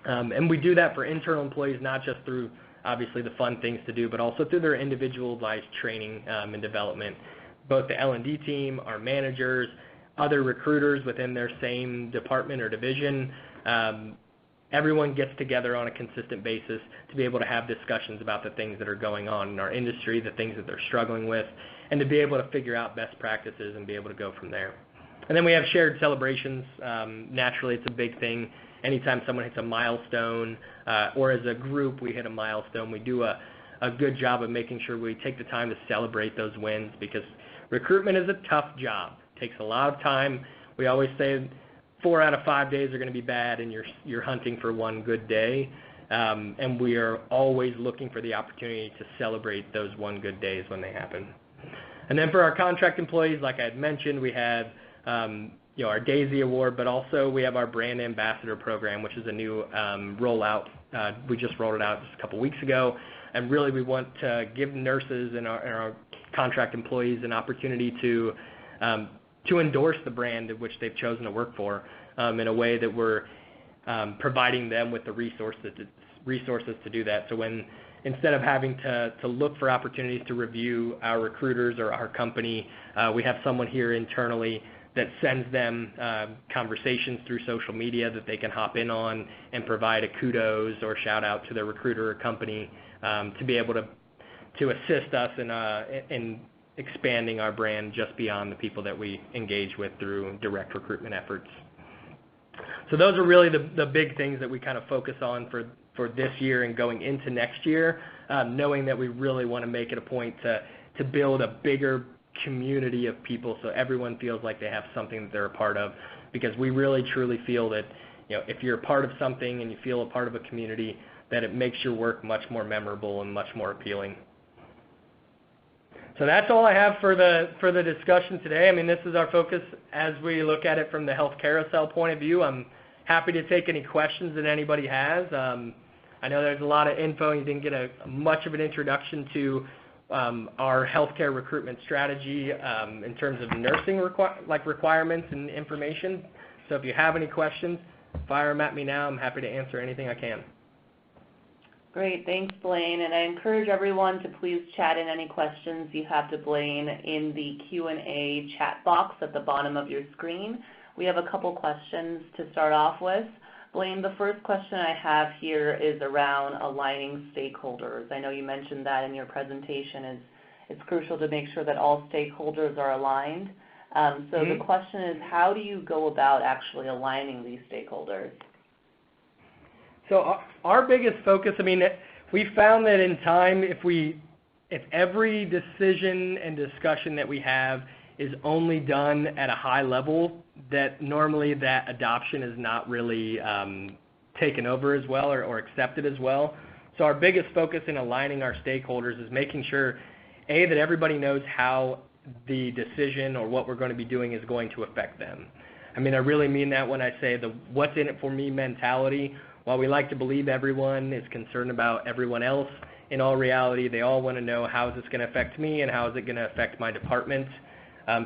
And we do that for internal employees, not just through obviously the fun things to do, but also through their individualized training and development. Both the L&D team, our managers, other recruiters within their same department or division, everyone gets together on a consistent basis to be able to have discussions about the things that are going on in our industry, the things that they're struggling with, and to be able to figure out best practices and be able to go from there. And then we have shared celebrations. Naturally, it's a big thing. Anytime someone hits a milestone, or as a group we hit a milestone, we do a good job of making sure we take the time to celebrate those wins, because recruitment is a tough job. It takes a lot of time. We always say 4 out of 5 days are going to be bad, and you're hunting for one good day. And we are always looking for the opportunity to celebrate those one good days when they happen. And then for our contract employees, like I had mentioned, we have our Daisy Award, but also we have our Brand Ambassador Program, which is a new rollout. We just rolled it out just a couple weeks ago. And really we want to give nurses and our contract employees an opportunity to to endorse the brand of which they've chosen to work for, in a way that we're providing them with the resources to do that. So instead of having to look for opportunities to review our recruiters or our company, we have someone here internally that sends them conversations through social media that they can hop in on and provide a kudos or shout out to their recruiter or company, to be able to assist us in expanding our brand just beyond the people that we engage with through direct recruitment efforts. So those are really the big things that we kind of focus on for this year and going into next year, knowing that we really want to make it a point to build a bigger community of people so everyone feels like they have something that they're a part of, because we really truly feel that, you know, if you're a part of something and you feel a part of a community, that it makes your work much more memorable and much more appealing. So that's all I have for the discussion today. I mean, this is our focus as we look at it from the health carousel point of view. I'm happy to take any questions that anybody has. I know there's a lot of info and you didn't get much of an introduction to our healthcare recruitment strategy in terms of nursing requirements and information. So if you have any questions, fire them at me now. I'm happy to answer anything I can. Great, thanks Blaine, and I encourage everyone to please chat in any questions you have to Blaine in the Q&A chat box at the bottom of your screen. We have a couple questions to start off with. Blaine, the first question I have here is around aligning stakeholders. I know you mentioned that in your presentation. It's crucial to make sure that all stakeholders are aligned. So the question is, how do you go about actually aligning these stakeholders? So our biggest focus, I mean, we found that in time, if every decision and discussion that we have is only done at a high level, that normally that adoption is not really taken over as well or accepted as well. So our biggest focus in aligning our stakeholders is making sure, A, that everybody knows how the decision or what we're going to be doing is going to affect them. I mean, I really mean that when I say the what's in it for me mentality. While we like to believe everyone is concerned about everyone else, in all reality, they all want to know how is this going to affect me and how is it going to affect my department.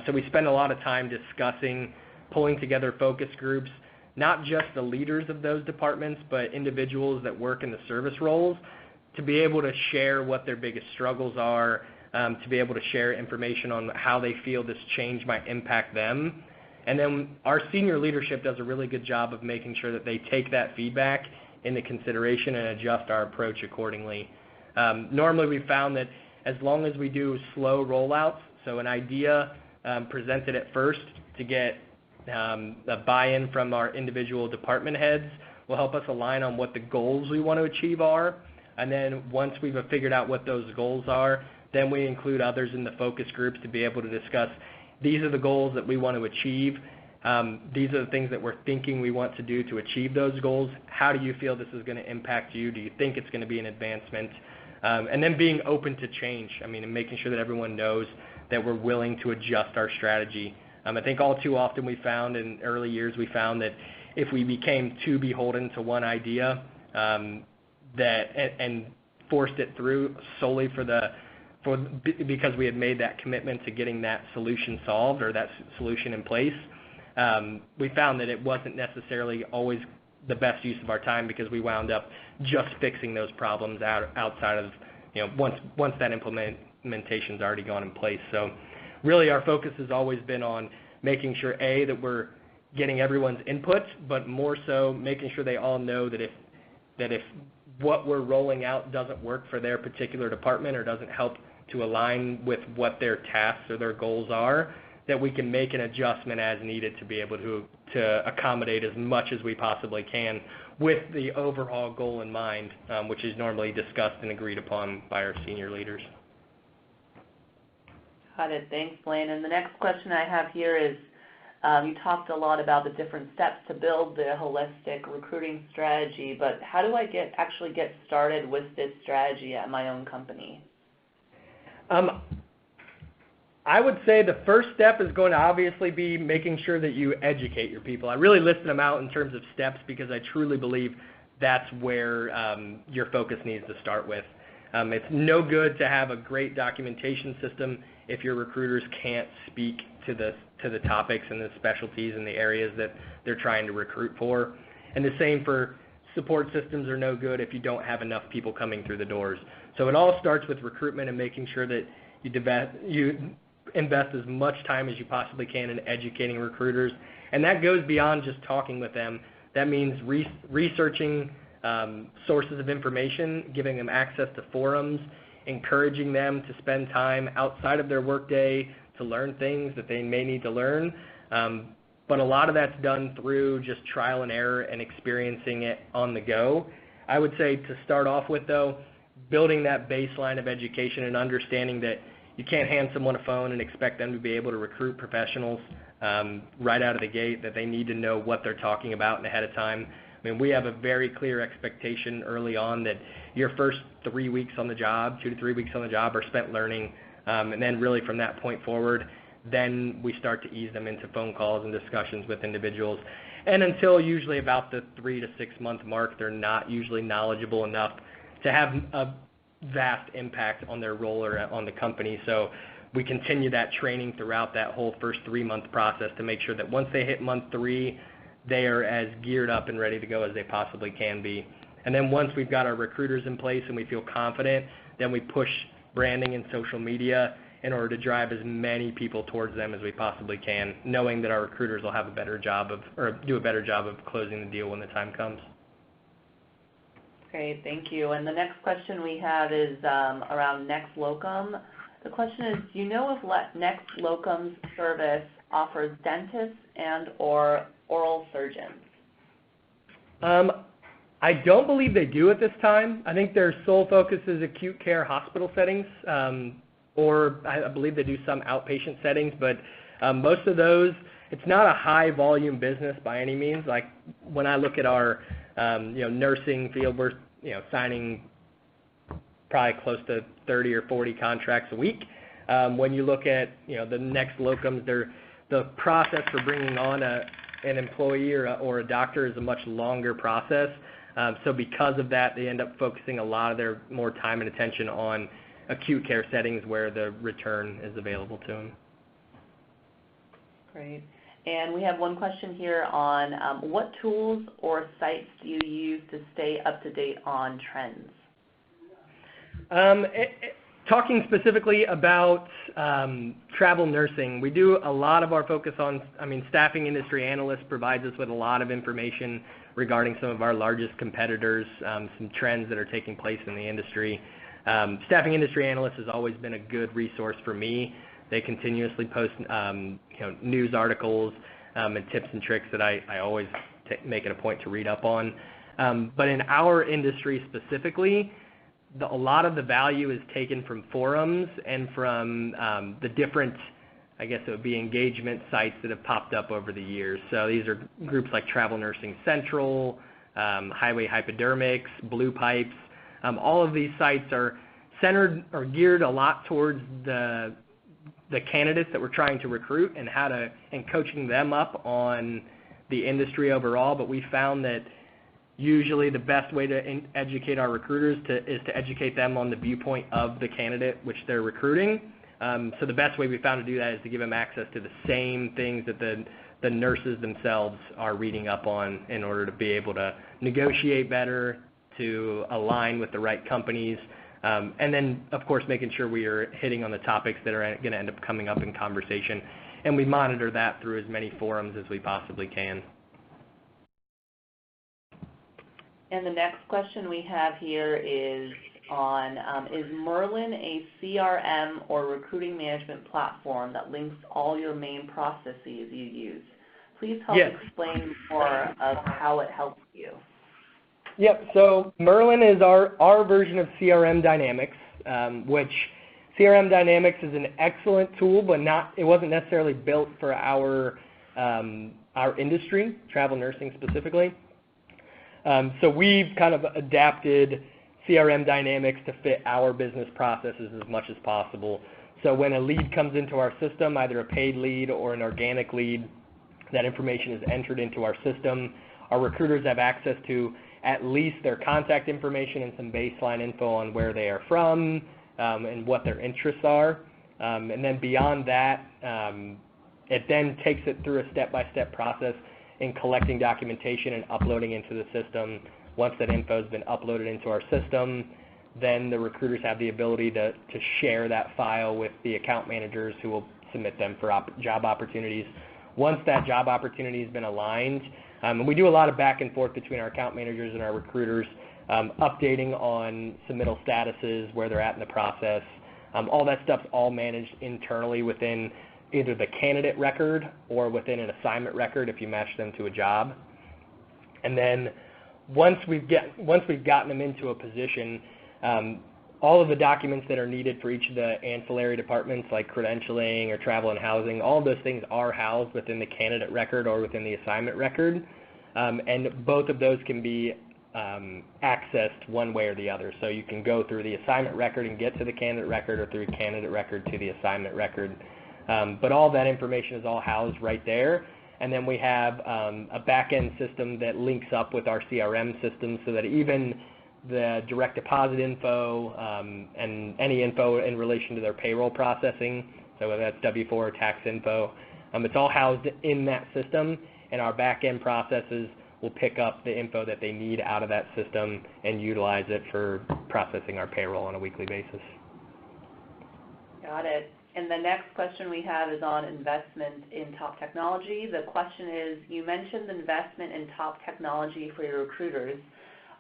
So we spend a lot of time discussing, pulling together focus groups, not just the leaders of those departments, but individuals that work in the service roles, to be able to share what their biggest struggles are, to be able to share information on how they feel this change might impact them. And then our senior leadership does a really good job of making sure that they take that feedback into consideration and adjust our approach accordingly. Normally we found that as long as we do slow rollouts, so an idea presented at first to get a buy-in from our individual department heads will help us align on what the goals we want to achieve are. And then once we've figured out what those goals are, then we include others in the focus groups to be able to discuss, these are the goals that we want to achieve. These are the things that we're thinking we want to do to achieve those goals. How do you feel this is going to impact you? Do you think it's going to be an advancement? And then being open to change. I mean, and making sure that everyone knows that we're willing to adjust our strategy. I think all too often we found in early years, we found that if we became too beholden to one idea and forced it through solely because we had made that commitment to getting that solution solved or that solution in place, we found that it wasn't necessarily always the best use of our time, because we wound up just fixing those problems outside of, you know, once that implementation's already gone in place. So really our focus has always been on making sure, A, that we're getting everyone's input, but more so making sure they all know that if what we're rolling out doesn't work for their particular department or doesn't help to align with what their tasks or their goals are, that we can make an adjustment as needed to be able to accommodate as much as we possibly can with the overall goal in mind, which is normally discussed and agreed upon by our senior leaders. Got it. Thanks, Blaine. And the next question I have here is, you talked a lot about the different steps to build the holistic recruiting strategy, but how do I actually get started with this strategy at my own company? I would say the first step is going to obviously be making sure that you educate your people. I really listed them out in terms of steps because I truly believe that's where your focus needs to start with. It's no good to have a great documentation system if your recruiters can't speak to to the topics and the specialties and the areas that they're trying to recruit for. And the same for support systems are no good if you don't have enough people coming through the doors. So it all starts with recruitment and making sure that you invest as much time as you possibly can in educating recruiters. And that goes beyond just talking with them. That means researching sources of information, giving them access to forums, encouraging them to spend time outside of their workday to learn things that they may need to learn. But a lot of that's done through just trial and error and experiencing it on the go. I would say to start off with, though, building that baseline of education and understanding that you can't hand someone a phone and expect them to be able to recruit professionals right out of the gate, that they need to know what they're talking about ahead of time. I mean, we have a very clear expectation early on that your first 3 weeks on the job, 2 to 3 weeks on the job, are spent learning. And then really from that point forward, then we start to ease them into phone calls and discussions with individuals. And until usually about the 3 to 6 month mark, they're not usually knowledgeable enough to have a vast impact on their role or on the company. So we continue that training throughout that whole first 3 month process to make sure that once they hit month 3, they are as geared up and ready to go as they possibly can be. And then once we've got our recruiters in place and we feel confident, then we push branding and social media in order to drive as many people towards them as we possibly can, knowing that our recruiters will have a better job of, or do a better job of closing the deal when the time comes. Great, thank you. And the next question we have is around Next Locum. The question is, do you know if Next Locum's service offers dentists and or oral surgeons? I don't believe they do at this time. I think their sole focus is acute care hospital settings, or I believe they do some outpatient settings, but most of those, it's not a high volume business by any means. Like when I look at our nursing field, we're signing probably close to 30 or 40 contracts a week. When you look at the Next Locums, the process for bringing on an employee or a doctor is a much longer process. So because of that, they end up focusing a lot of their more time and attention on acute care settings where the return is available to them. Great. And we have one question here on what tools or sites do you use to stay up to date on trends? Talking specifically about travel nursing, we do a lot of our focus on, Staffing Industry Analyst provides us with a lot of information regarding some of our largest competitors, some trends that are taking place in the industry. Staffing Industry Analyst has always been a good resource for me. They continuously post news articles and tips and tricks that I always make it a point to read up on. But in our industry specifically, a lot of the value is taken from forums and from the different, I guess it would be engagement sites that have popped up over the years. So these are groups like Travel Nursing Central, Highway Hypodermics, Blue Pipes. All of these sites are centered or geared a lot towards the candidates that we're trying to recruit and coaching them up on the industry overall. But we found that usually the best way to educate our recruiters is to educate them on the viewpoint of the candidate which they're recruiting. So the best way we found to do that is to give them access to the same things that the nurses themselves are reading up on in order to be able to negotiate better, to align with the right companies, and then, of course, making sure we are hitting on the topics that are going to end up coming up in conversation. And we monitor that through as many forums as we possibly can. And the next question we have here is on, is Merlin a CRM or recruiting management platform that links all your main processes you use? Please help explain more of how it helps you. Yep, so Merlin is our version of CRM Dynamics, which CRM Dynamics is an excellent tool, but it wasn't necessarily built for our industry, travel nursing specifically. So we've kind of adapted CRM Dynamics to fit our business processes as much as possible. So when a lead comes into our system, either a paid lead or an organic lead, that information is entered into our system. Our recruiters have access to at least their contact information and some baseline info on where they are from and what their interests are. And then beyond that, It then takes it through a step-by-step process in collecting documentation and uploading into the system. Once that info has been uploaded into our system, then the recruiters have the ability to share that file with the account managers who will submit them for job opportunities. Once that job opportunity has been aligned, and we do a lot of back and forth between our account managers and our recruiters, updating on submittal statuses, where they're at in the process. All that stuff's all managed internally within either the candidate record or within an assignment record if you match them to a job. And then once we've gotten them into a position, all of the documents that are needed for each of the ancillary departments like credentialing or travel and housing, all of those things are housed within the candidate record or within the assignment record. And both of those can be accessed one way or the other. So you can go through the assignment record and get to the candidate record, or through candidate record to the assignment record. But all that information is all housed right there. And then we have a back-end system that links up with our CRM system, so that even the direct deposit info and any info in relation to their payroll processing, so whether that's W-4 or tax info, it's all housed in that system, and our back-end processes will pick up the info that they need out of that system and utilize it for processing our payroll on a weekly basis. Got it. And the next question we have is on investment in top technology. The question is, you mentioned investment in top technology for your recruiters.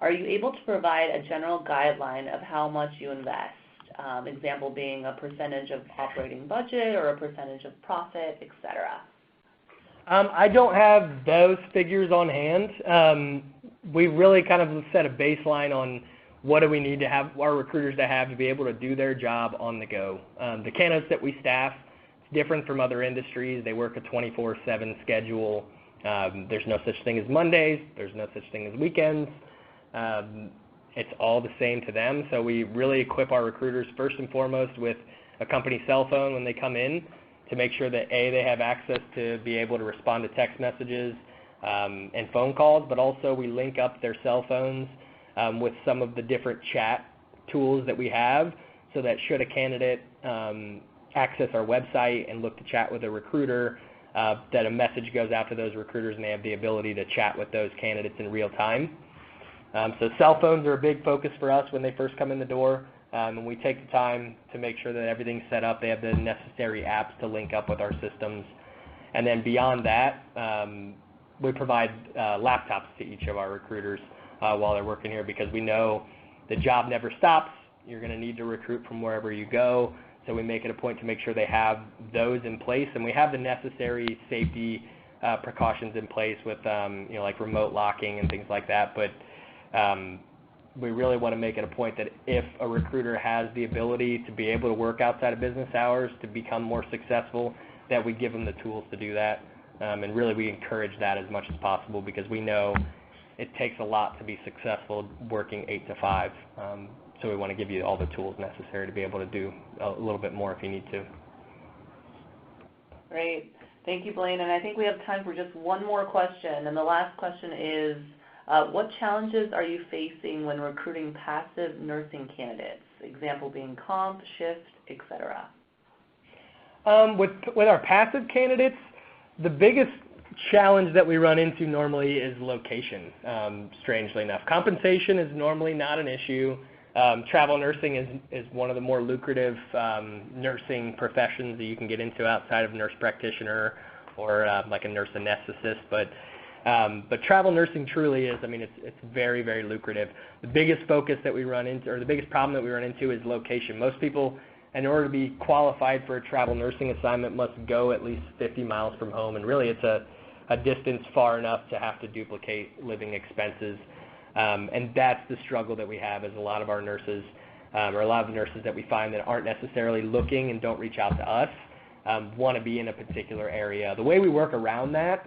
Are you able to provide a general guideline of how much you invest? Example being a percentage of operating budget or a percentage of profit, et cetera. I don't have those figures on hand. We really kind of set a baseline on what do we need to have our recruiters to be able to do their job on the go. The candidates that we staff, it's different from other industries. They work a 24/7 schedule. There's no such thing as Mondays. There's no such thing as weekends. It's all the same to them. So we really equip our recruiters first and foremost with a company cell phone when they come in, to make sure that they have access to be able to respond to text messages and phone calls, but also we link up their cell phones with some of the different chat tools that we have, so that should a candidate access our website and look to chat with a recruiter, that a message goes out to those recruiters and they have the ability to chat with those candidates in real time. So cell phones are a big focus for us when they first come in the door. And we take the time to make sure that everything's set up. They have the necessary apps to link up with our systems. And then beyond that, we provide laptops to each of our recruiters while they're working here, because we know the job never stops. You're going to need to recruit from wherever you go. So we make it a point to make sure they have those in place. And we have the necessary safety precautions in place with like remote locking and things like that. But we really want to make it a point that if a recruiter has the ability to be able to work outside of business hours to become more successful, that we give them the tools to do that. And really we encourage that as much as possible, because we know it takes a lot to be successful working 8 to 5. So we want to give you all the tools necessary to be able to do a little bit more if you need to. Great. Thank you, Blaine. And I think we have time for just one more question. And the last question is, what challenges are you facing when recruiting passive nursing candidates? Example being comp, shift, et cetera. With our passive candidates, the biggest challenge that we run into normally is location, strangely enough. Compensation is normally not an issue. Travel nursing is one of the more lucrative nursing professions that you can get into outside of nurse practitioner or like a nurse anesthetist. But travel nursing truly is, it's very, very lucrative. The biggest focus that we run into, or the biggest problem that we run into, is location. Most people, in order to be qualified for a travel nursing assignment, must go at least 50 miles from home, and really it's a distance far enough to have to duplicate living expenses. And that's the struggle that we have, is a lot of our nurses, or a lot of the nurses that we find that aren't necessarily looking and don't reach out to us, want to be in a particular area. The way we work around that,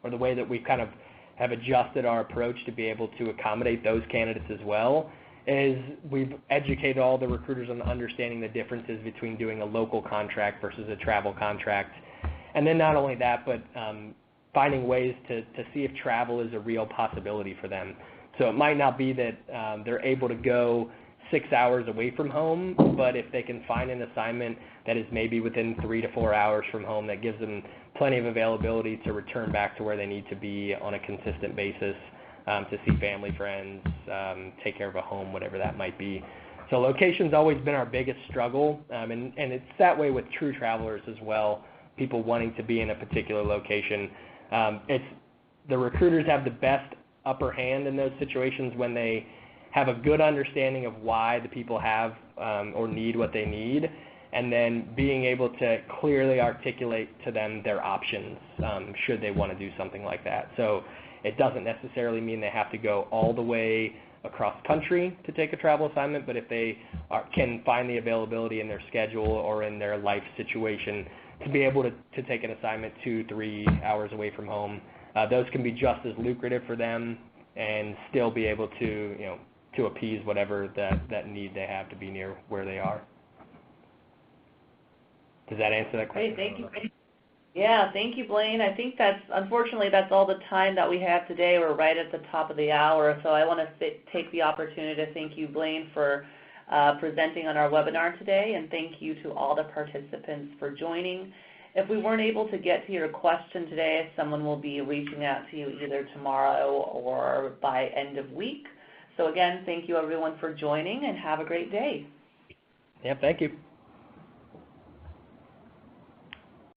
or the way that we kind of have adjusted our approach to be able to accommodate those candidates as well, is we've educated all the recruiters on understanding the differences between doing a local contract versus a travel contract. And then not only that, but finding ways to see if travel is a real possibility for them. So it might not be that they're able to go 6 hours away from home, but if they can find an assignment that is maybe within 3 to 4 hours from home, that gives them plenty of availability to return back to where they need to be on a consistent basis, to see family, friends, take care of a home, whatever that might be. So location's always been our biggest struggle, and it's that way with true travelers as well, people wanting to be in a particular location. The recruiters have the best upper hand in those situations when they have a good understanding of why the people have or need what they need, and then being able to clearly articulate to them their options should they want to do something like that. So it doesn't necessarily mean they have to go all the way across country to take a travel assignment, but if they can find the availability in their schedule or in their life situation to be able to take an assignment 2-3 hours away from home, those can be just as lucrative for them and still be able to, to appease whatever that need they have to be near where they are. Does that answer that question? Great, thank you. Yeah, thank you, Blaine. I think unfortunately, that's all the time that we have today. We're right at the top of the hour, so I want to take the opportunity to thank you, Blaine, for presenting on our webinar today, and thank you to all the participants for joining. If we weren't able to get to your question today, someone will be reaching out to you either tomorrow or by end of week. So again, thank you everyone for joining, and have a great day. Yeah, thank you.